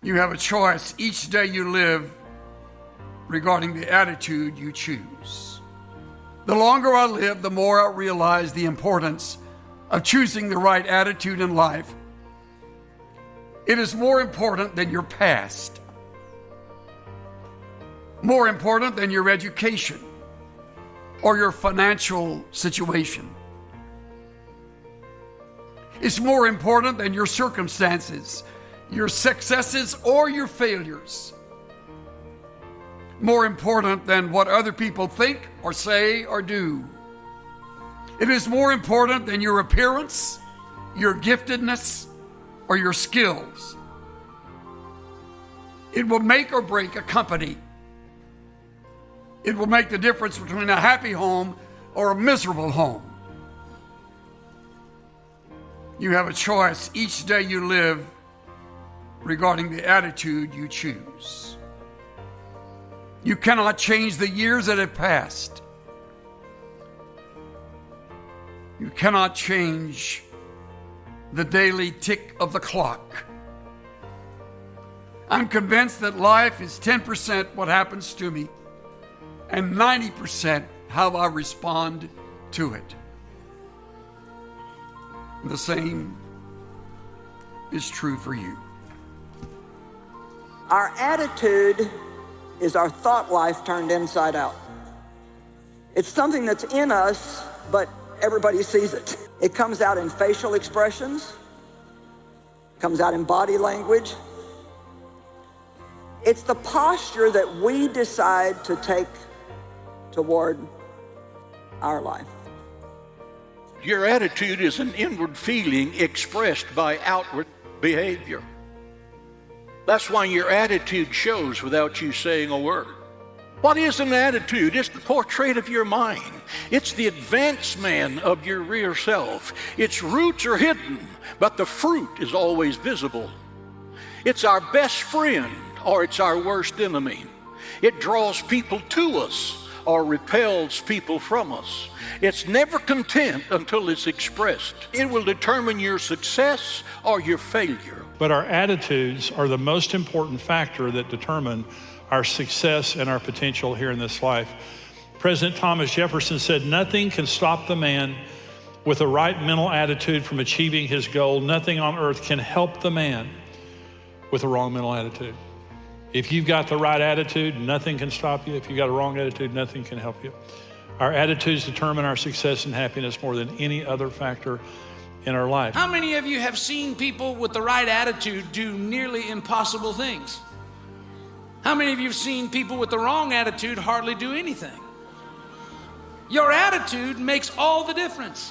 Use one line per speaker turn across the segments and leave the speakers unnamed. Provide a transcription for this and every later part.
You have a choice each day you live regarding the attitude you choose. The longer I live, the more I realize the importance of choosing the right attitude in life. It is more important than your past, more important than your education or your financial situation. It's more important than your circumstances, your successes or your failures. More important than what other people think or say or do. It is more important than your appearance, your giftedness, or your skills. It will make or break a company. It will make the difference between a happy home or a miserable home. You have a choice each day you live regarding the attitude you choose. You cannot change the years that have passed. You cannot change the daily tick of the clock. I'm convinced that life is 10% what happens to me and 90% how I respond to it. The same is true for you.
Our attitude is our thought life turned inside out. It's something that's in us, but everybody sees it. It comes out in facial expressions, comes out in body language. It's the posture that we decide to take toward our life.
Your attitude is an inward feeling expressed by outward behavior. That's why your attitude shows without you saying a word. What is an attitude? It's the portrait of your mind. It's the advancement of your real self. Its roots are hidden, but the fruit is always visible. It's our best friend or it's our worst enemy. It draws people to us or repels people from us. It's never content until it's expressed. It will determine your success or your failure.
But our attitudes are the most important factor that determine our success and our potential here in this life. President Thomas Jefferson said, "Nothing can stop the man with the right mental attitude from achieving his goal. Nothing on earth can help the man with a wrong mental attitude." If you've got the right attitude, nothing can stop you. If you've got a wrong attitude, nothing can help you. Our attitudes determine our success and happiness more than any other factor in our life.
How many of you have seen people with the right attitude do nearly impossible things? How many of you have seen people with the wrong attitude hardly do anything? Your attitude makes all the difference.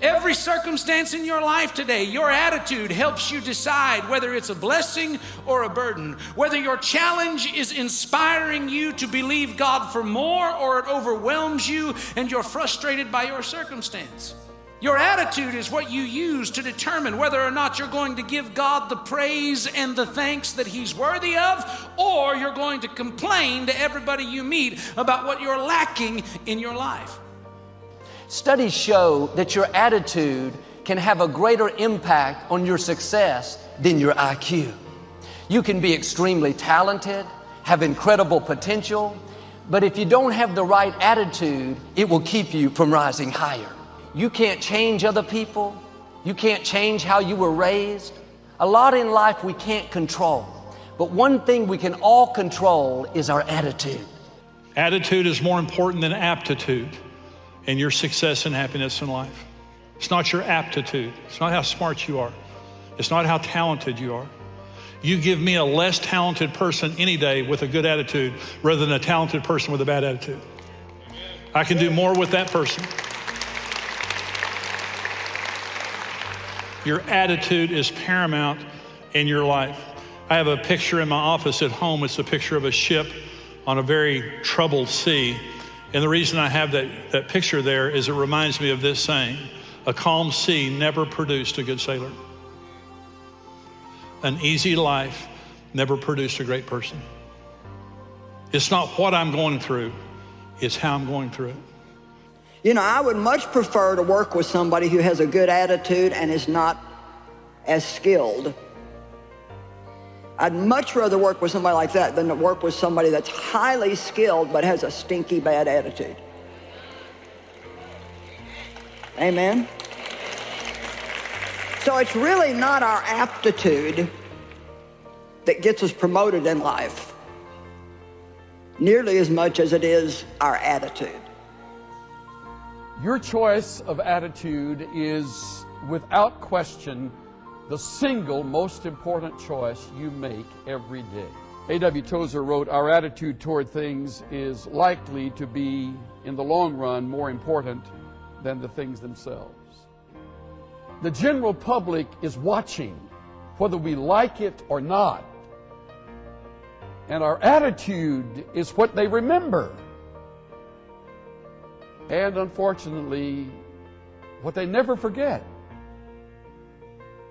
Every circumstance in your life today, your attitude helps you decide whether it's a blessing or a burden, whether your challenge is inspiring you to believe God for more or it overwhelms you and you're frustrated by your circumstance. Your attitude is what you use to determine whether or not you're going to give God the praise and the thanks that He's worthy of, or you're going to complain to everybody you meet about what you're lacking in your life.
Studies show that your attitude can have a greater impact on your success than your IQ. You can be extremely talented, have incredible potential, but if you don't have the right attitude, it will keep you from rising higher. You can't change other people. You can't change how you were raised. A lot in life we can't control, but one thing we can all control is our attitude.
Attitude is more important than aptitude in your success and happiness in life. It's not your aptitude. It's not how smart you are. It's not how talented you are. You give me a less talented person any day with a good attitude rather than a talented person with a bad attitude. I can do more with that person. Your attitude is paramount in your life. I have a picture in my office at home. It's a picture of a ship on a very troubled sea. And the reason I have that picture there is it reminds me of this saying: a calm sea never produced a good sailor. An easy life never produced a great person. It's not what I'm going through, it's how I'm going through it.
You know, I would much prefer to work with somebody who has a good attitude and is not as skilled I'd much rather work with somebody like that than to work with somebody that's highly skilled but has a stinky bad attitude. Amen? So it's really not our aptitude that gets us promoted in life nearly as much as it is our attitude.
Your choice of attitude is, without question, the single most important choice you make every day. A.W. Tozer wrote, "Our attitude toward things is likely to be, in the long run, more important than the things themselves." The general public is watching, whether we like it or not. And our attitude is what they remember. And unfortunately, what they never forget.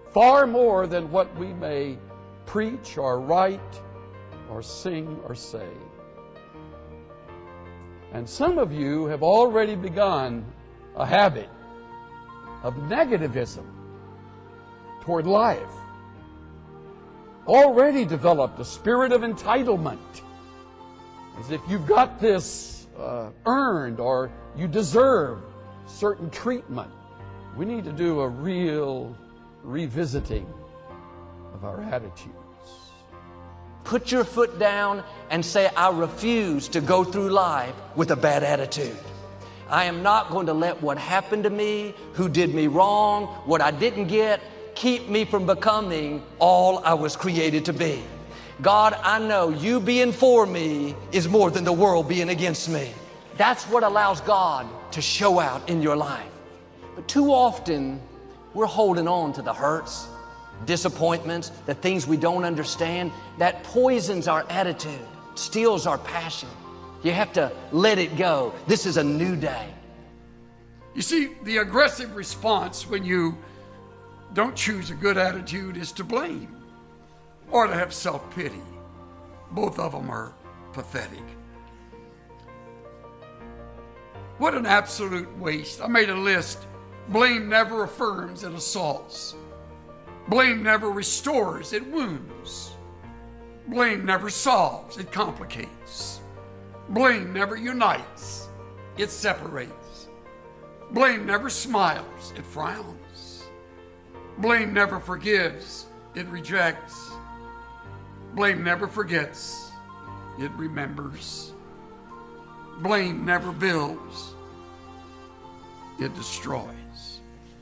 Far more than what we may preach or write or sing or say. And some of you have already begun a habit of negativism toward life. Already developed a spirit of entitlement, as if you've got this earned or you deserve certain treatment. We need to do a real revisiting of our attitudes.
Put your foot down and say, I refuse to go through life with a bad attitude. I am not going to let what happened to me, who did me wrong, what I didn't get, keep me from becoming all I was created to be. God, I know you being for me is more than the world being against me. That's what allows God to show out in your life. But too often, we're holding on to the hurts, disappointments, the things we don't understand. That poisons our attitude, steals our passion. You have to let it go. This is a new day.
You see, the aggressive response when you don't choose a good attitude is to blame or to have self-pity. Both of them are pathetic. What an absolute waste. I made a list. Blame never affirms, it assaults. Blame never restores, it wounds. Blame never solves, it complicates. Blame never unites, it separates. Blame never smiles, it frowns. Blame never forgives, it rejects. Blame never forgets, it remembers. Blame never builds, it destroys.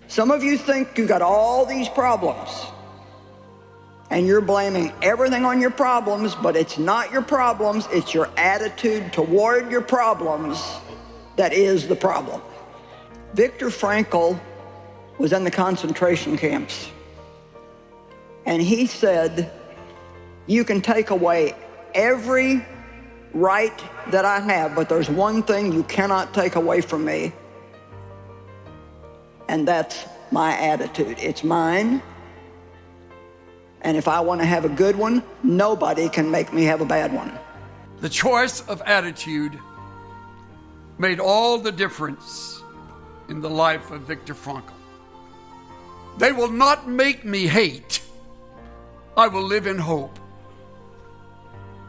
Some of you think you got all these problems and you're blaming everything on your problems, but it's not your problems, it's your attitude toward your problems that is the problem. Viktor Frankl was in the concentration camps, and he said, you can take away every right that I have, but there's one thing you cannot take away from me, and that's my attitude. It's mine. And if I want to have a good one, nobody can make me have a bad one.
The choice of attitude made all the difference in the life of Viktor Frankl. They will not make me hate. I will live in hope.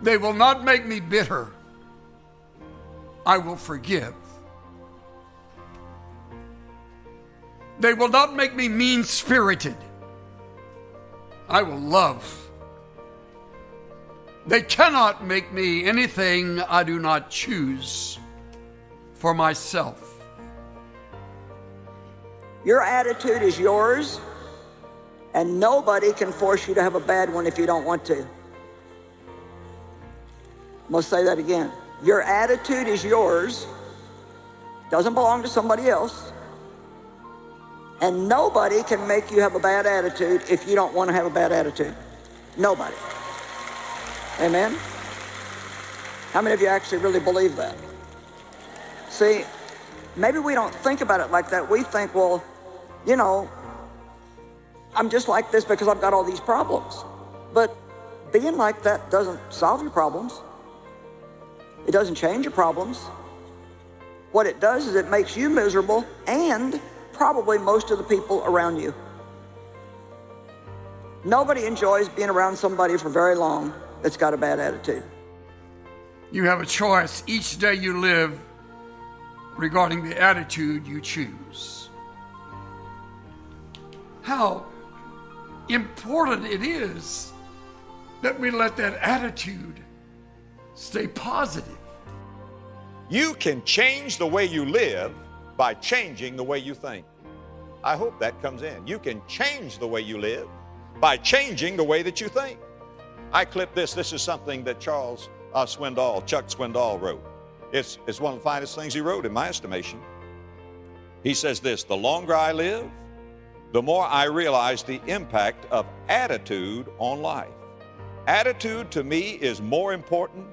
They will not make me bitter. I will forgive. They will not make me mean-spirited. I will love. They cannot make me anything I do not choose for myself.
Your attitude is yours, and nobody can force you to have a bad one if you don't want to. I'm going to say that again. Your attitude is yours, doesn't belong to somebody else. And nobody can make you have a bad attitude if you don't want to have a bad attitude. Nobody. Amen? How many of you actually really believe that? See, maybe we don't think about it like that. We think, well, you know, I'm just like this because I've got all these problems. But being like that doesn't solve your problems. It doesn't change your problems. What it does is it makes you miserable and probably most of the people around you. Nobody enjoys being around somebody for very long that's got a bad attitude.
You have a choice each day you live regarding the attitude you choose. How important it is that we let that attitude stay positive.
You can change the way you live by changing the way you think. I hope that comes in. You can change the way you live by changing the way that you think. I clipped this. This is something that Chuck Swindoll wrote. It's one of the finest things he wrote in my estimation. He says this: the longer I live, the more I realize the impact of attitude on life. Attitude to me is more important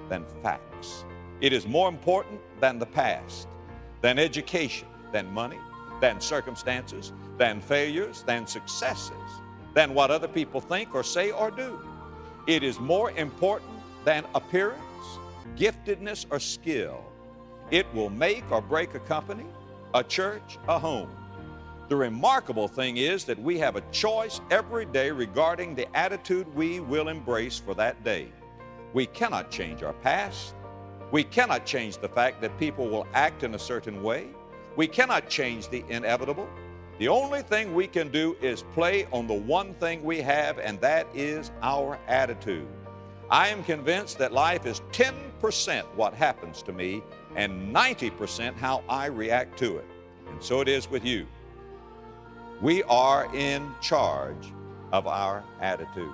than facts. It is more important than the past, than education, than money, than circumstances, than failures, than successes, than what other people think or say or do. It is more important than appearance, giftedness, or skill. It will make or break a company, a church, a home. The remarkable thing is that we have a choice every day regarding the attitude we will embrace for that day. We cannot change our past. We cannot change the fact that people will act in a certain way. We cannot change the inevitable. The only thing we can do is play on the one thing we have, and that is our attitude. I am convinced that life is 10% what happens to me and 90% how I react to it. And so it is with you. We are in charge of our attitudes.